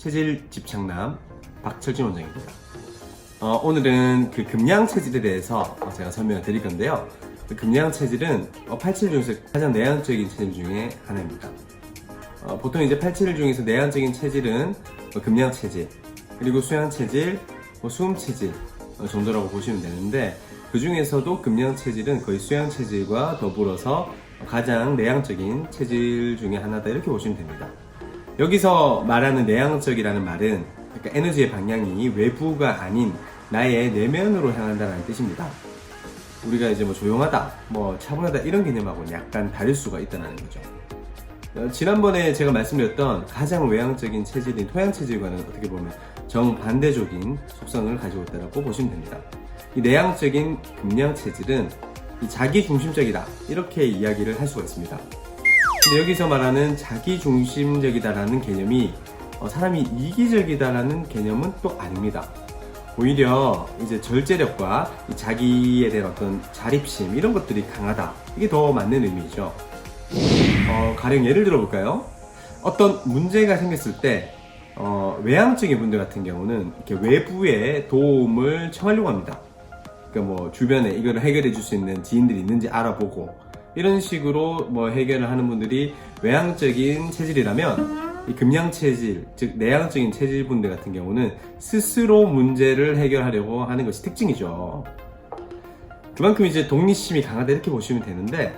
체질 집착남 박철진 원장입니다. 오늘은 그 금양 체질에 대해서 제가 설명을 드릴 건데요. 그 금양 체질은 8체질 중에서 가장 내향적인 체질 중에 하나입니다. 보통 이제 8체질 중에서 내향적인 체질은 금양 체질, 그리고 수양 체질, 수음 체질 정도라고 보시면 되는데, 그 중에서도 금양 체질은 거의 수양 체질과 더불어서 가장 내향적인 체질 중에 하나다, 이렇게 보시면 됩니다. 여기서 말하는 내향적이라는 말은, 그러니까 에너지의 방향이 외부가 아닌 나의 내면으로 향한다는 뜻입니다. 우리가 이제 조용하다, 차분하다 이런 개념하고는 약간 다를 수가 있다는 거죠. 지난번에 제가 말씀드렸던 가장 외향적인 체질인 토양 체질과는 어떻게 보면 정반대적인 속성을 가지고 있다고 보시면 됩니다. 이 내향적인 금양 체질은 이 자기중심적이다, 이렇게 이야기를 할 수가 있습니다. 근데 여기서 말하는 자기중심적이다라는 개념이 사람이 이기적이다라는 개념은 또 아닙니다. 오히려 이제 절제력과 자기에 대한 어떤 자립심, 이런 것들이 강하다, 이게 더 맞는 의미죠. 가령 예를 들어 볼까요? 어떤 문제가 생겼을 때 외향적인 분들 같은 경우는 이렇게 외부의 도움을 청하려고 합니다. 그러니까 주변에 이걸 해결해 줄 수 있는 지인들이 있는지 알아보고, 이런 식으로 해결을 하는 분들이 외향적인 체질이라면, 이 금양 체질, 즉 내향적인 체질 분들 같은 경우는 스스로 문제를 해결하려고 하는 것이 특징이죠. 그만큼 이제 독립심이 강하다, 이렇게 보시면 되는데,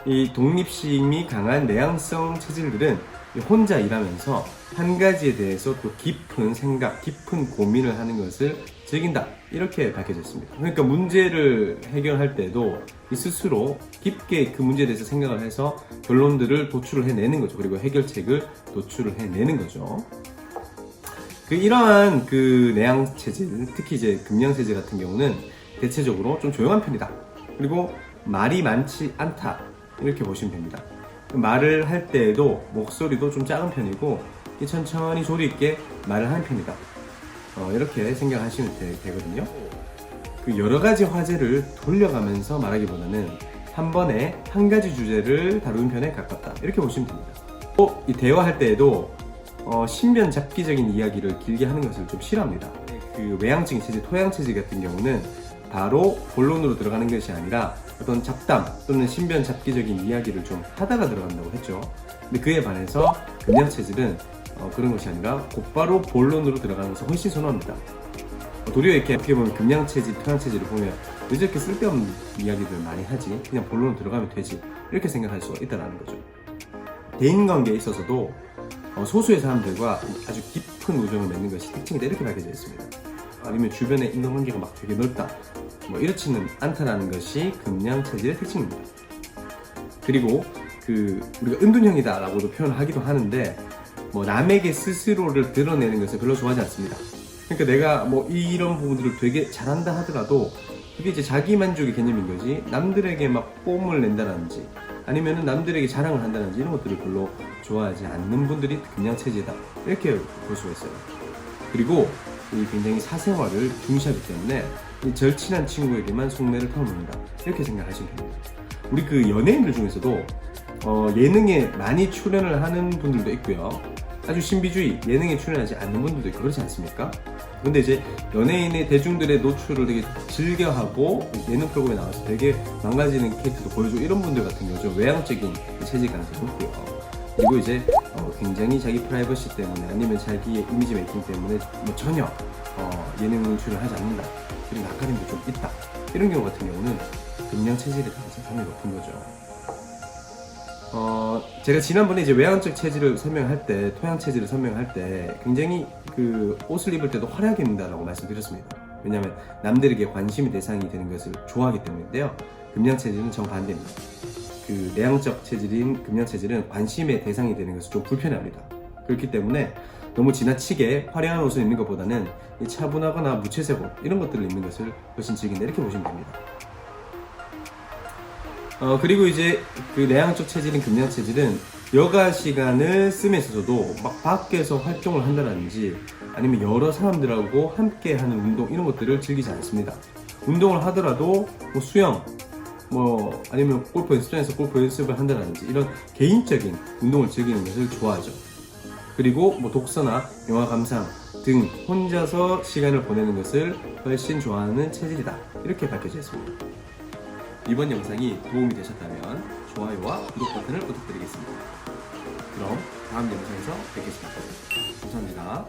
이 독립심이 강한 내향성 체질들은 혼자 일하면서 한 가지에 대해서 또 깊은 생각, 깊은 고민을 하는 것을 즐긴다, 이렇게 밝혀졌습니다. 그러니까 문제를 해결할 때도 스스로 깊게 그 문제에 대해서 생각을 해서 결론들을 도출을 해내는 거죠. 그리고 해결책을 도출을 해내는 거죠. 이러한 내향 체질, 특히 이제 금양 체질 같은 경우는 대체적으로 좀 조용한 편이다, 그리고 말이 많지 않다, 이렇게 보시면 됩니다. 말을 할 때에도 목소리도 좀 작은 편이고 천천히 조리 있게 말을 하는 편이다, 이렇게 생각하시면 되거든요. 여러 가지 화제를 돌려가면서 말하기보다는 한 번에 한 가지 주제를 다루는 편에 가깝다, 이렇게 보시면 됩니다. 또 이 대화할 때에도 신변잡기적인 이야기를 길게 하는 것을 좀 싫어합니다. 외향적인 체질, 토양 체질 같은 경우는 바로 본론으로 들어가는 것이 아니라 어떤 잡담 또는 신변잡기적인 이야기를 좀 하다가 들어간다고 했죠. 근데 그에 반해서 금양 체질은 그런 것이 아니라 곧바로 본론으로 들어가는 것을 훨씬 선호합니다. 도리어 이렇게 어떻게 보면 금양 체질, 토양 체질을 보면 왜 저렇게 쓸데없는 이야기들 많이 하지? 그냥 본론으로 들어가면 되지, 이렇게 생각할 수가 있다는 거죠. 대인관계에 있어서도 소수의 사람들과 아주 깊은 우정을 맺는 것이 특징이다, 이렇게 밝혀져 있습니다. 아니면 주변에 인간관계가 막 되게 넓다, 이렇지는 않다라는 것이 금양 체질의 특징입니다. 그리고 우리가 은둔형이다 라고도 표현을 하기도 하는데, 남에게 스스로를 드러내는 것을 별로 좋아하지 않습니다. 그러니까 내가 이런 부분들을 되게 잘한다 하더라도 그게 이제 자기만족의 개념인 거지, 남들에게 막 뽐을 낸다든지 아니면은 남들에게 자랑을 한다든지 이런 것들을 별로 좋아하지 않는 분들이 금양 체질이다, 이렇게 볼 수가 있어요. 그리고 굉장히 사생활을 중시하기 때문에 절친한 친구에게만 속내를 털어놓는다, 이렇게 생각하시면 됩니다. 우리 연예인들 중에서도 예능에 많이 출연을 하는 분들도 있고요, 아주 신비주의, 예능에 출연하지 않는 분들도 있고, 그렇지 않습니까? 근데 이제 연예인의 대중들의 노출을 되게 즐겨하고 예능 프로그램에 나와서 되게 망가지는 캐릭터도 보여주고, 이런 분들 같은 경우 좀 외향적인 체질 가능성이 높고요. 그리고 이제 굉장히 자기 프라이버시 때문에 아니면 자기의 이미지 메이킹 때문에 전혀 예능 출연을 하지 않는다, 그리고 낯가림도 좀 있다, 이런 경우 같은 경우는 금양 체질의 가능성이 상당히 높은 거죠. 제가 지난번에 이제 외향적 체질을 설명할 때, 토양 체질을 설명할 때 굉장히 옷을 입을 때도 화려하게 입는다라고 말씀드렸습니다. 왜냐하면 남들에게 관심의 대상이 되는 것을 좋아하기 때문인데요. 금양 체질은 정반대입니다. 내향적 체질인 금양 체질은 관심의 대상이 되는 것을 좀 불편해합니다. 그렇기 때문에 너무 지나치게 화려한 옷을 입는 것보다는 차분하거나 무채색 옷, 이런 것들을 입는 것을 훨씬 즐긴다, 이렇게 보시면 됩니다. 그리고 이제 내향적 체질인 금양 체질은 여가 시간을 쓰면서도 막 밖에서 활동을 한다든지 아니면 여러 사람들하고 함께 하는 운동, 이런 것들을 즐기지 않습니다. 운동을 하더라도 수영, 아니면 골프 연습장에서 골프 연습을 한다든지 이런 개인적인 운동을 즐기는 것을 좋아하죠. 그리고 뭐 독서나 영화 감상 등 혼자서 시간을 보내는 것을 훨씬 좋아하는 체질이다. 이렇게 밝혀져 있습니다. 이번 영상이 도움이 되셨다면 좋아요와 구독 버튼을 부탁드리겠습니다. 그럼 다음 영상에서 뵙겠습니다. 감사합니다.